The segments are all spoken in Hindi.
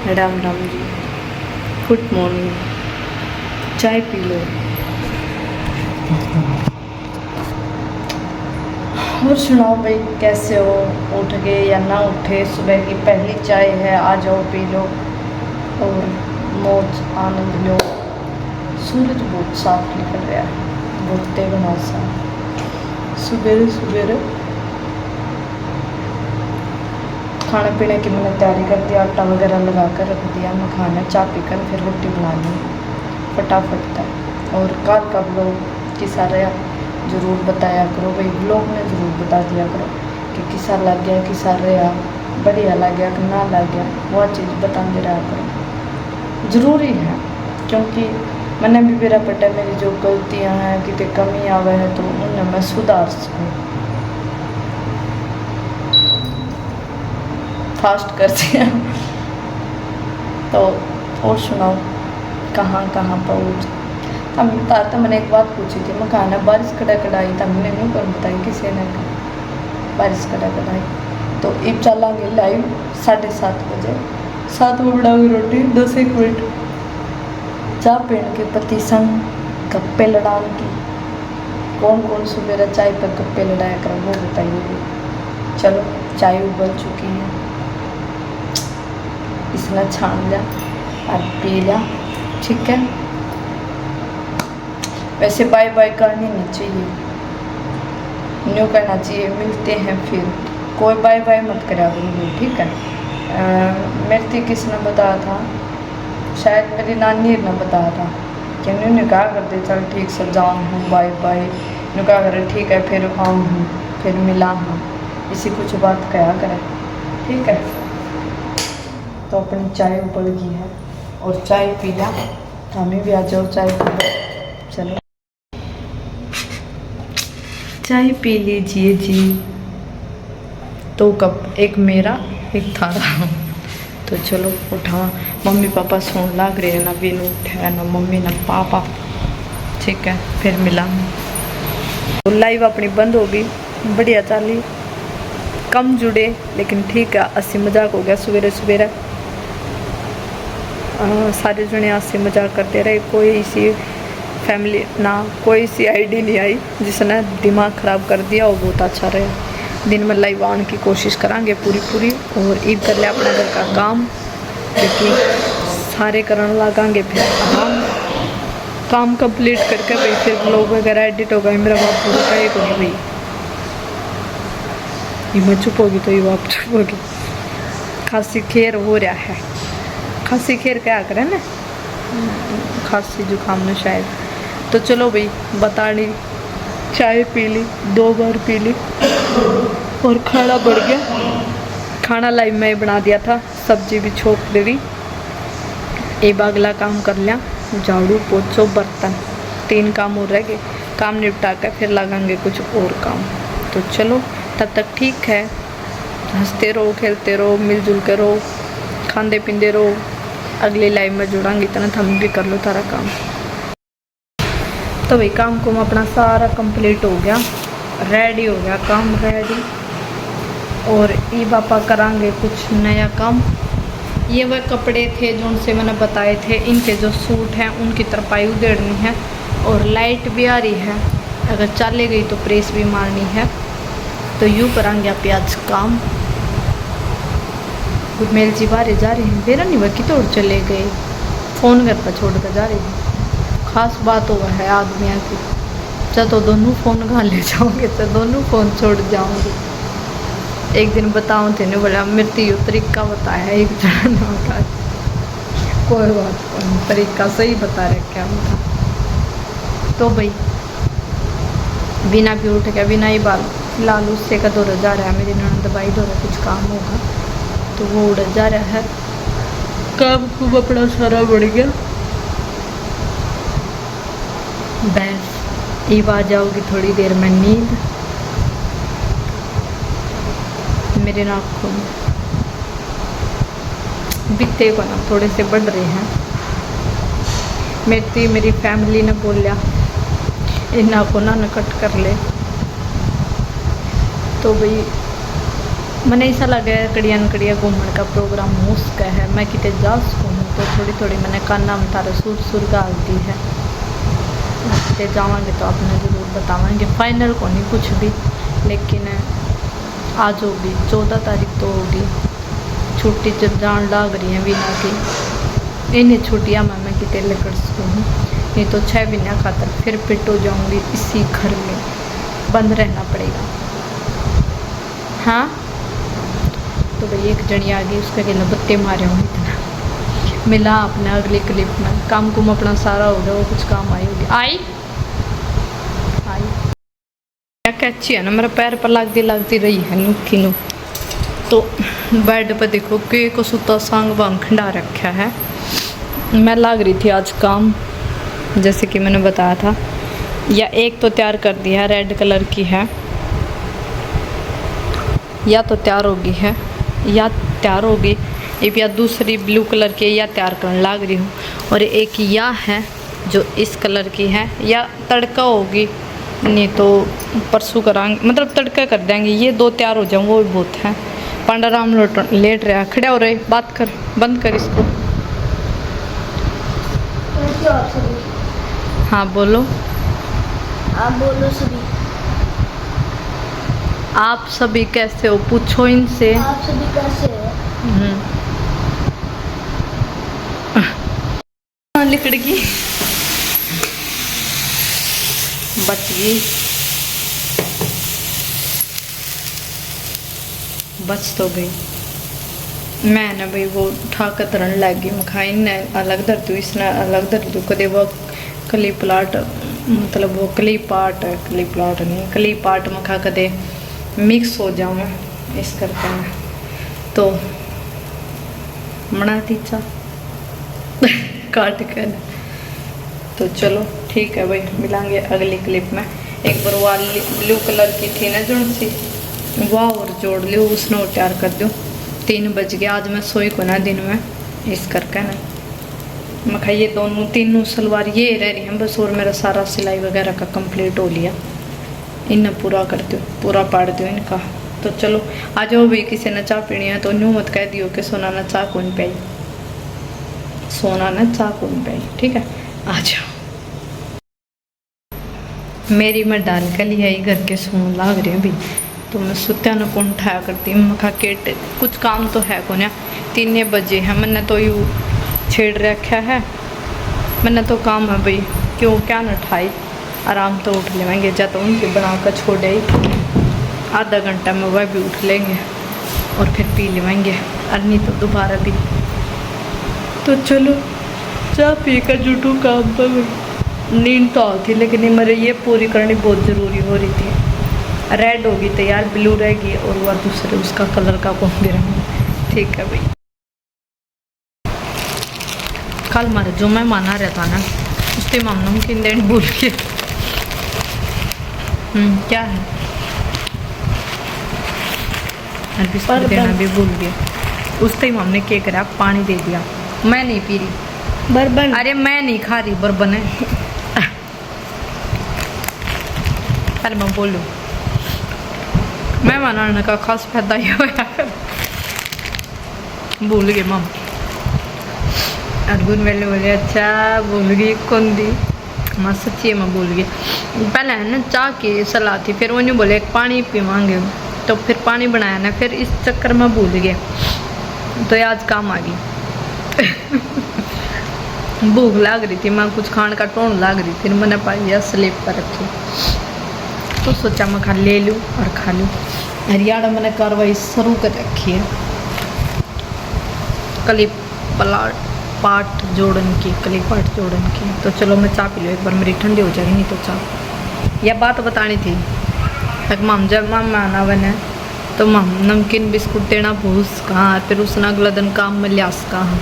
राम राम जी। Good morning. चाय पी लो। और सुनाओ भाई, कैसे हो? उठ गए या ना उठे? सुबह की पहली चाय है, आ जाओ पी लो और मौज आनंद लो। सूरज बहुत साफ निकल रहा है, बहुत तेज सा। सुबह सुबह खाने पीने की मैंने तैयारी कर दी, आटा वगैरह लगा कर रख दिया। मैं खाना चाय पीकर फिर रोटी बना ली फटाफट तक। और कल का ब्लॉग किसा रहा ज़रूर बताया करो भाई, ब्लॉग में ज़रूर बता दिया करो कि किसा लग गया, किसा रहा, बढ़िया लग गया कि ना लग गया, वह चीज़ बताते रहा करो, ज़रूरी है। क्योंकि मैंने भी मेरा पता मेरी जो गलतियाँ हैं, कितनी कमी आवे है तो उन्हें मैं सुधार सकूँ, फास्ट कर दिया। तो और सुनाओ, कहाँ कहाँ पहुँच हम बता। तो मैंने एक बात पूछी थी, मैं कहा बारिश कड़ाई था, मैंने नहीं कर बताई किसी ने बारिश कड़ाई। तो अब चला गया लाइव 7:30 बजे, 7 बजे बनाऊंगी रोटी, 10-1 मिनट चाय पीने के पति संग गप्पे लड़ान की। कौन कौन सुबह चाय पर गप्पे लड़ाया कर वो बताइए। चलो चाय उबल चुकी है, इसने छान लिया और पी लिया, ठीक है। वैसे बाय बाय करनी नहीं चाहिए, न्यू करना चाहिए, मिलते हैं फिर। कोई बाय बाय मत करा करो, ठीक है। मेरे किसने बताया था, शायद मेरी नानी ने बताया था कि उन्होंने कहा करते चल ठीक से जाऊँ हूँ बाय बाय, उन्होंने कहा करे ठीक है फिर आऊँ हूँ फिर मिला हूँ, इसी कुछ बात कहा करे, ठीक है। तो अपनी चाय उबल गई है और चाय पी लिया, तो हमें भी आ जाओ चाय पी। चलो चाय पी लीजिए जी। 2 कप, एक मेरा एक थारा। तो चलो उठाओ, मम्मी पापा सोन लाग रहे हैं, ना बिन उठे ना मम्मी ना पापा, ठीक है। फिर मिला तो लाइव अपनी बंद हो गई, बढ़िया चाली, कम जुड़े लेकिन ठीक है, हंसी मजाक हो गया सवेरे सवेरे। सारे जने हंसी मजाक करते रहे, कोई सी फैमिली ना कोई सी आईडी नहीं आई जिसने दिमाग ख़राब कर दिया, वो बहुत अच्छा रहा। दिन में लाइव आने की कोशिश करांगे पूरी और ईद कर लिया अपना घर का काम, क्योंकि सारे करने लगांगे। फिर काम कंप्लीट करके भाई फिर ब्लॉग वगैरह एडिट होगा। मेरा बाप पूरा का एक नहीं भाई, ये मैं चुप होगी तो ये बाप चुप होगी। खांसी खैर हो रहा है, खांसी खैर क्या करें ना, खांसी जुकाम ने शायद। तो चलो भाई बता ली, चाय पी ली, 2 बार पी ली और खाना बढ़ गया। खाना लाइव में बना दिया था, सब्जी भी छोक दे दी, एक अगला काम कर लिया, झाड़ू पोछो बर्तन, 3 काम और रह गए। काम निपटा कर फिर लगाएंगे कुछ और काम। तो चलो तब तक ठीक है, हंसते रहो, खेलते रहो, मिलजुल के रहो, खाते पीते रहो। अगली लाइव में जुड़ांगी इतना हम भी कर लो सारा काम। तो भाई काम को अपना सारा कंप्लीट हो गया, रेडी हो गया काम रेडी। और ये पापा करांगे कुछ नया काम। ये वह कपड़े थे जो उनसे मैंने बताए थे, इनके जो सूट हैं उनकी तरपाई उधेड़नी है। और लाइट भी आ रही है, अगर चले गई तो प्रेस भी मारनी है। तो यूँ करांगे आप आज काम। मेल जी बाहर जा रहे हैं, मेरा नहीं वह की तोड़ चले गए, फ़ोन घर पर छोड़ कर जा रहे हैं। खास बात हुआ है आदमियों की, जब तो दोनों फ़ोन कहाँ ले जाओगे, तो दोनों फ़ोन छोड़ जाओगे। एक दिन बताऊँ थे नहीं, बोला मृत्यु तरीका बताया है एक जना का, कोई बात नहीं, तरीका सही बता रखा था। तो भाई बिना भी उठ गया, बिना ही बाल फिलहाल उससे का दौरा जा रहा है, मेरी ननद दवाई दौरा कुछ काम होगा तो वो उड़ जा रहा है। काम खूब अपना सारा बढ़ गया, बस अब आ जाओगी थोड़ी देर में नींद। मेरे नाखून बिकते को ना थोड़े से बढ़ रहे हैं। मेरी फैमिली ने बोलिया इन्ना को ना कट कर ले, तो भाई मैंने ऐसा लगा कड़िया घूमने का प्रोग्राम हो सका है, मैं कितने जा सकूँ तो थोड़ी थोड़ी मैंने काना में तारा सुर गाल दी है। कितने जावांगे तो आपने ज़रूर बतावांगे, फाइनल को नहीं कुछ भी, लेकिन आज होगी 14 तारीख तो होगी छुट्टी, जब जान लाग रही है बिना की इन्हें छुट्टियाँ मैं कितने लेकर सकूँ, नहीं तो 6 महीने खातर फिर पिट हो जाऊँगी, इसी घर में बंद रहना पड़ेगा। हाँ तो भाई एक जनी आ गई, उसका कहना बत्ते मारे हूँ इतना। मिला अपने अगली क्लिप में, काम कुम अपना सारा हो गया, वो कुछ काम आई होगी। आई क्या अच्छी है ना, मेरा पैर पर लगती रही है नुकी नु। तो बेड पर देखो के को सुता सांग वांग खंडा रखा है। मैं लग रही थी आज काम, जैसे कि मैंने बताया था, या एक तो तैयार कर दिया है, रेड कलर की है, या तो तैयार होगी है या तैयार होगी, या दूसरी ब्लू कलर की या तैयार करने लग रही हूँ, और एक या है जो इस कलर की है, या तड़का होगी, नहीं तो परसों कराएंगे, मतलब तड़का कर देंगे। ये 2 तैयार हो जाऊँ वो भी बहुत है। पांडाराम लेट रहा, खड़ा हो रहे, बात कर, बंद कर इसको। हाँ बोलो। आप बोलो सभी। आप सभी कैसे हो, पूछो इनसे। आप सभी कैसे हो? लिकड़ गई, बच गई, बच तो गई। मैं ना भाई वो उठा कर तरन लग गई, मैं खाई ने अलग धर दूँ, इसने अलग धर दूँ, कदे वो कली प्लाट, मतलब वो कली पाट नहीं, कली पाट में खा कदे मिक्स हो जाऊँ मैं इस करके मैं तो बनाती चाह काट कर। तो चलो ठीक है भाई, मिलांगे अगली क्लिप में। एक बार वाली ब्लू कलर की थी ना जो सी, वाह और जोड़ लियो, उसने और तैयार कर दो। 3 बज गया, आज मैं सोई को ना दिन में, इस करके ना मैं खाइए दोनों तीनों सलवार ये रह रही हैं बस, और मेरा सारा सिलाई वगैरह का कंप्लीट हो लिया। इन्हें पूरा कर दो, पूरा पाड़ दो इनका। तो चलो आ जाओ भाई, किसी ने चाय पीनी है तो न्यू मत कह दियो कि सोना ना चाय कौन पाई, सोना ना चाय कौन पाई, ठीक है। आ जाओ, मेरी मैं डाल के लिया ही घर के सोन लाग रही है भी, तो मैं सुत्या न कौन उठाया करती, मैं खा के कुछ काम तो है कौन, 3 बजे है, मैंने तो यू छेड़ रखा है, मैंने तो काम है भाई, क्यों क्या न उठाई, आराम तो उठ लेंगे, या तो उनके बना कर छोड़े ही, आधा घंटा में वह भी उठ लेंगे और फिर पी लेंगे, और नहीं तो दोबारा भी। तो चलो चाय पी कर जुटू काम पर। नींद तो आती लेकिन मेरे ये पूरी करनी बहुत ज़रूरी हो रही थी। रेड होगी तैयार, ब्लू रहेगी, और वह दूसरे उसका कलर का कौन भी रहेगा, ठीक है भाई। कल मारे जो मैं माना रहता ना, उसके मामलों में किन देन भूल गए। क्या है, बिस्कुट देना भी भूल गए। उस टाइम हमने क्या करा, पानी दे दिया, मैं नहीं पी रही बर्बन, अरे मैं नहीं खा रही बर्बन है। अरे मैं बोलूँ, मैं मनाने का खास फायदा ही होया कर, भूल गए मम। अर्जुन वेले बोले अच्छा भूल गई कौन दी, मैं सच्ची मैं भूल गई। पहले है ना चाय की सलाह थी, फिर वो नहीं बोले पानी पीवांगे, तो फिर पानी बनाया ना, फिर इस चक्कर में भूल गए, तो ये आज काम आ गई। भूख लग रही थी, मैं कुछ खाने का टोन लग रही, फिर मैंने पाई स्लीप पर रखी, तो सोचा मैं खा ले लूँ और खा लूँ। हरियाणा मैंने कार्रवाई शुरू कर रखी है, कली पाट जोड़न की, कली पाट जोड़न की। तो चलो मैं चाय पी लूँ एक बार, मेरी ठंडी हो जाएगी, नहीं तो चाय। यह बात बतानी थी, तक माम जब माम आना बने तो माम नमकीन बिस्कुट देना भूस कहाँ, फिर उसने अगला दिन काम में लियास कहाँ।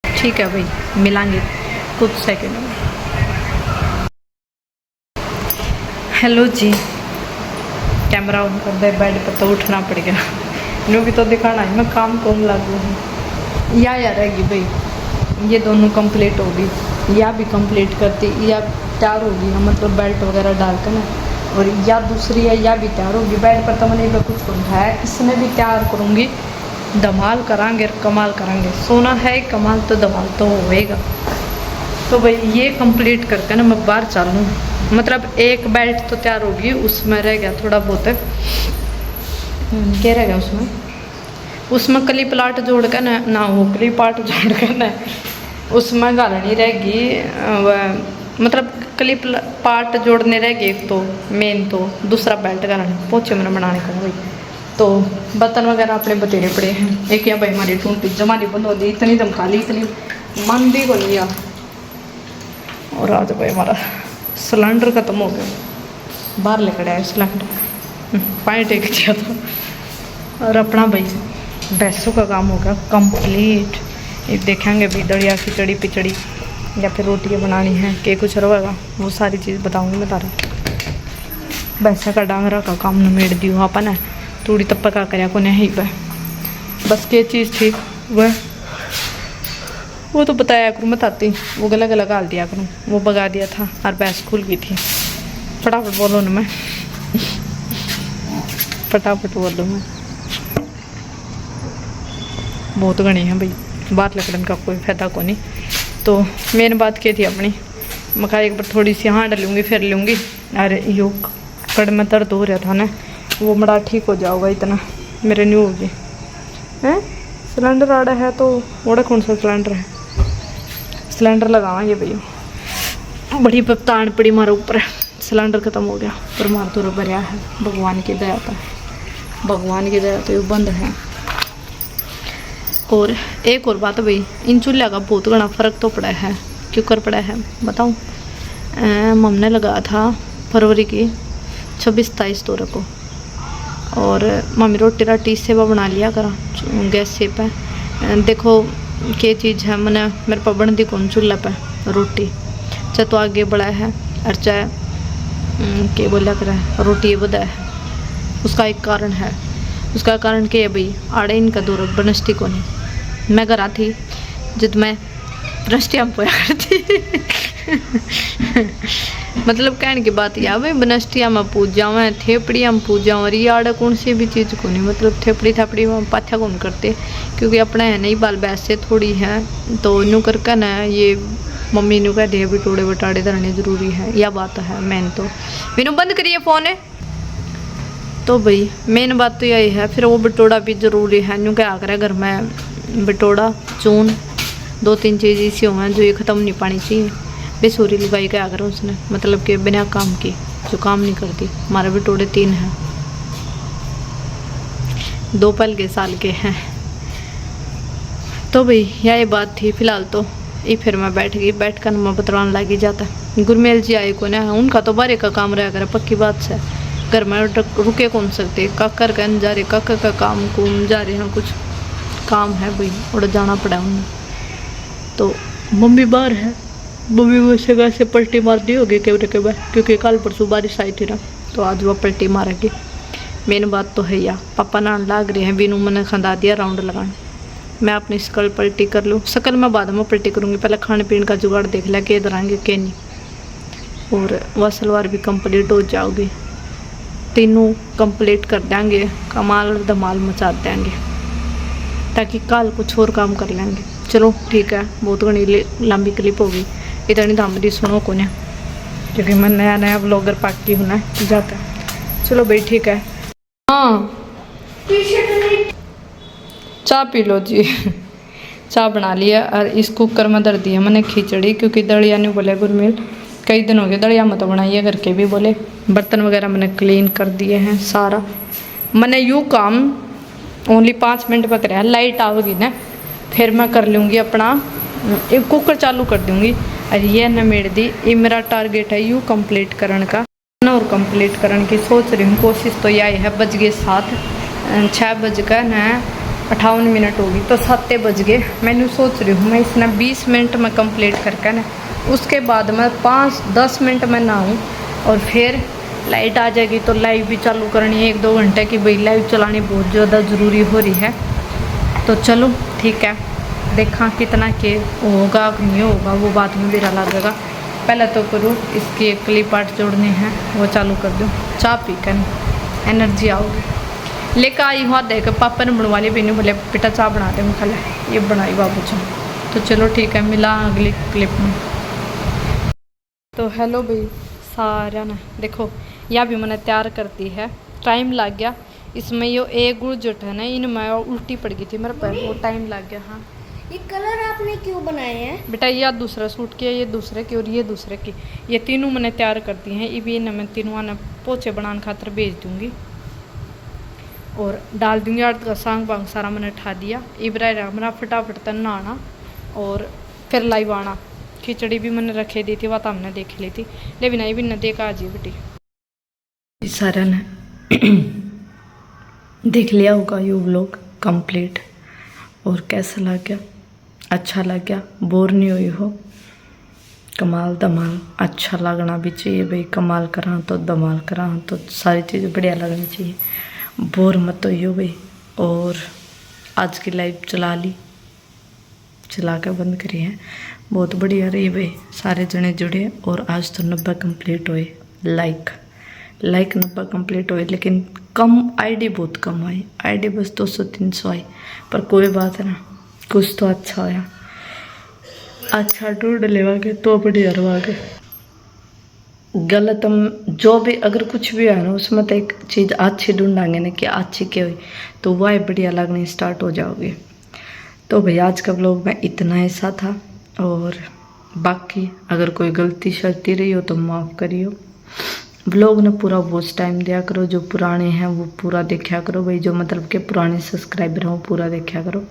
ठीक है भाई, मिलांगे कुछ सेकंड में। हेलो जी, कैमरा ऑन कर दे, बेड पर तो उठना पड़ेगा, नो भी तो दिखाना है, मैं काम कौन लागू हूँ। या रहेगी भाई, ये दोनों कंप्लीट होगी, या भी कंप्लीट करती, या तैयार होगी, मतलब बेल्ट वगैरह डाल कर ना, और या दूसरी है या भी तैयार होगी। बेड पर तो मैंने भी कुछ करूँगा है, इसमें भी तैयार करूँगी। धमाल करांगे और कमाल करांगे। सोना है कमाल तो धमाल तो होएगा। तो भाई ये कंप्लीट करके ना मैं बाहर चलूँ। मतलब एक बेल्ट तो तैयार होगी, उसमें रह गया थोड़ा बहुत। क्या रह गया उसमें कली प्लाट जोड़ कर ना वो कली पार्ट जोड़ कर ना उसमें गालनी रहेगी। मतलब कली पार्ट जोड़ने रहेगी एक तो मेन, तो दूसरा बेल्ट गालनी पोछे मैंने बनाने का भाई। तो बर्तन वगैरह अपने बतेरे पड़े हैं। एक या भाई हमारी टूटी जमानी बंद हो गई, इतनी धमका ली, इतनी मंदी को लिया। और आज भाई हमारा सिलेंडर ख़त्म हो गया, बाहर लेकर आया सिलेंडर, पानी टेक दिया था। और अपना भाई भैंसों का काम होगा कंप्लीट। ये देखेंगे भी दड़िया खिचड़ी पिचड़ी या फिर रोटियाँ बनानी है कि कुछ रहेगा, वो सारी चीज़ बताऊँगी मैं तारा। भैंसा का डांगरा का काम निमेड़ दी वहाँ पर ना, थोड़ी तब पका कर को नहीं पर बस क्या चीज़ थी वो तो बताया करूँ बताती, वो गला गला गाल दिया करूँ, वो भगा दिया था और भैंस खुल गई थी। फटाफट बोलो ना मैं फटाफट बोलो मैं। बहुत घनी है भाई, बात लकड़न का कोई फायदा को नहीं। तो मेन बात क्या थी अपनी, मैं कहा एक बार थोड़ी सी हाँ डलूँगी फिर लूँगी। अरे यो कड़ में दर्द हो रहा था ना, वो बड़ा ठीक हो जाओगा इतना मेरे न्यू होगी हैं। सिलेंडर आड़ा है तो ओड़ा कौन सा सिलेंडर है, सिलेंडर लगावांगे भैया। बड़ी पतान पड़ी मारे ऊपर, सिलेंडर ख़त्म हो गया पर मार तो भरिया है। भगवान की दया था, भगवान की दया तो ये बंद है। और एक और बात भाई, इन चूल्हा का बहुत घना फ़र्क तो पड़ा है। क्यों कर पड़ा है बताऊँ? हमने लगाया था फरवरी की 26-27 तोर को, और मम्मी रोटी राटी इससे बना लिया करा गैस से पे। देखो क्या चीज़ है, मैंने मेरे पर बन दी कौन चूल्हा पे रोटी, चाहे तो आगे बढ़ा है और चाहे क्या बोला कर रोटी बदा है। उसका एक कारण है, उसका कारण क्या है भाई, आड़े इनका दूर बनस्टी को नहीं। मैं घर आती जब मैं बनस्टियाँ पोया करती मतलब कहने की बात यह भाई बनस्टियाँ में पूजा में थेपड़ियाँ में पूजा और ये आड़े कौन सी भी चीज़ को नहीं। मतलब थेपड़ी थापड़ी में पाथ्या कौन करते, क्योंकि अपना है नहीं बाल वैसे थोड़ी है। तो यूँ करके ना ये मम्मी ने कह दिया भी टोड़े बटाड़े धरने ज़रूरी है, यह बात है मेन। तो बिनु बंद करिए फ़ोन है। तो भाई मेन बात तो यही है, फिर वो बटोड़ा भी ज़रूरी है। यूँ क्या करे घर में बटोड़ा चून 2-3 चीज़ ऐसी हो हैं जो ये ख़त्म नहीं पानी चाहिए। बेसोरी लुगाई क्या करो उसने, मतलब कि बिना काम की जो काम नहीं करती। हमारे बटोड़े 3 हैं, 2 पल के साल के हैं। तो भाई यही बात थी फिलहाल। तो ये फिर मैं बैठ गई, बैठ कर मैं बतलाने लगी जाता। गुरमेल जी आए को ना, उनका तो बारे का काम रहा करे पक्की बात से, घर में रुके कौन सकते। काकर कहने जा रहे, काकर का काम को जा रहे हैं, कुछ काम है भाई और जाना पड़ा उन्हें। तो मम्मी बाहर है, मम्मी वो जगह से पलटी मार दी होगी कैमरे के बाद, क्योंकि कल परसों बारिश आई थी ना, तो आज वो पलटी मारेगी। मेन बात तो है या पापा नान लाग रहे हैं, बिनू मैंने खंदा दिया राउंड लगाने। मैं अपनी शकल पलटी कर लूँ, शकल मैं बाद में पलटी करूँगी, पहले खाने पीने का जुगाड़ देख लिया कि इधर आएंगे कि नहीं। और वह सलवार भी कंप्लीट हो जाओगी, तीनों कंप्लीट कर देंगे, कमाल और धमाल मचा देंगे, ताकि कल कुछ और काम कर लेंगे। चलो ठीक है, बहुत घनी लंबी क्लिप होगी, इतनी दामदी सुनो को ना, क्योंकि मैं नया नया ब्लॉगर पाकी हूँ ना जाता। चलो भाई ठीक है, हाँ चाय पी लो जी चाय बना लिया और इस कुकर में धर दिया मैंने खिचड़ी, क्योंकि दड़िया ने बोले गुरमेल कई दिन हो गए दड़िया मत बनाइए करके भी बोले। बर्तन वगैरह मैंने क्लीन कर दिए हैं सारा। मैंने यूँ काम ओनली 5 मिनट में कराया, लाइट आओगी ना फिर मैं कर लूँगी अपना, एक कुकर चालू कर दूँगी। और ये नमेड़ दी, ये मेरा टारगेट है यूँ कंप्लीट करने का ना, और कंप्लीट करने की सोच रही हूँ। कोशिश तो यही है, बज गए 7, 6 बज कर ना 58 मिनट होगी, तो 7 बज गए। मैंने सोच रही हूँ मैं इसने 20 मिनट में कंप्लीट करके ना, उसके बाद मैं 5-10 मिनट में नहाऊँ और फिर लाइट आ जाएगी तो लाइव भी चालू करनी है 1-2 घंटे की। भाई लाइव चलानी बहुत ज़्यादा ज़रूरी हो रही है। तो चलो ठीक है, देखा कितना के होगा नहीं होगा वो बात में मेरा लगेगा। पहले तो करूँ इसके क्लिप आर्ट जोड़ने हैं, वो चालू कर दूँ, चाय पी कर एनर्जी आओगी। लेकर आई हुआ देख पापा ने बनवा ली, बेनू बोले बेटा चाय बना दे, मैं खा ये बनाई बाबू चाय। तो चलो ठीक है, मिला अगली क्लिप में। तो हेलो भाई सारा ना देखो, यह भी मैंने तैयार करती है, टाइम लग गया इसमें। यो एक गुड़ जो है ना, इनमें उल्टी पड़ गई थी मेरे पैर, वो टाइम लग गया। हाँ ये कलर आपने क्यों बनाए हैं? बेटा यह दूसरा सूट की है, ये दूसरे की और ये दूसरे की, ये तीनों मैंने तैयार कर दी हैं। ये भी मैं तीनों ने पोछे बनाने खातर भेज दूंगी और डाल दूंगी। अर्ध का सांग बांग सारा मैंने उठा दिया। इबरा मेरा फटाफट तन नहाना और फिर लाइव आना। खिचड़ी भी मैंने रखे दी थी, वह तो हमने देख ली थी, लेकिन ये भी न देखा आज बेटी। सारा ने देख लिया होगा ये व्लॉग कंप्लीट, और कैसा लग गया? अच्छा लग गया? बोर नहीं हुई हो? कमाल धमाल अच्छा लगना भी चाहिए भाई, कमाल करा तो धमाल करा तो सारी चीज़ें बढ़िया लगनी चाहिए, बोर मत होइयो भाई। और आज की लाइव चला ली, चला कर बंद करी है, बहुत बढ़िया रही भाई, सारे जने जुड़े। और आज तो 90 कंप्लीट हुए, लाइक 90 कंप्लीट हुए, लेकिन कम आईडी बहुत कम आई, आईडी बस 200-300 आई, पर कोई बात है ना, कुछ तो अच्छा होया, अच्छा ढूंढ लेवागे तो बढ़िया रहोगे। गलत हम जो भी अगर कुछ भी है ना, उसमें तो एक चीज़ अच्छी ढूंढांगे ना कि अच्छी क्या हुई, तो वह बढ़िया लगनी स्टार्ट हो जाओगे। तो भाई आज का व्लॉग में इतना ऐसा था, और बाकी अगर कोई गलती शलती रही हो तो माफ़ करियो। व्लॉग ने पूरा वॉच टाइम दिया करो, जो पुराने हैं वो पूरा देखा करो भाई, जो मतलब के पुराने सब्सक्राइबर हैं वो पूरा देखा करो,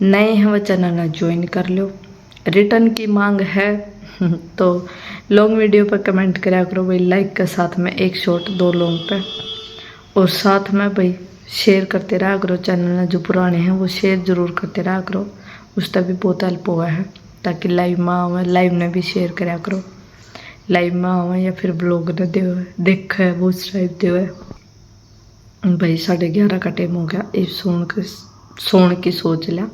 नए हैं वो चैनल ना ज्वाइन कर लो। रिटर्न की मांग है तो लॉन्ग वीडियो पर कमेंट करा करो भाई, लाइक के साथ में एक शॉर्ट 2 लॉन्ग पे, और साथ में भाई शेयर करते रहा करो। चैनल में जो पुराने हैं वो शेयर ज़रूर करते रहा करो, उसका भी बहुत हेल्प हुआ है, ताकि लाइव में आवे, लाइव ने भी शेयर करा करो, लाइव में आवे या फिर ब्लॉग ने देखा है वो टाइप दे भाई। 11:30 का टाइम हो गया, एक सोने की सोच लिया।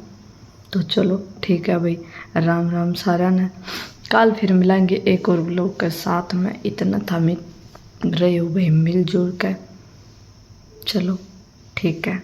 तो चलो ठीक है भाई, राम राम सारा ने, कल फिर मिलेंगे एक और ब्लॉग के साथ में। इतना था मैं रहे हो भाई मिलजुल कर, चलो ठीक है।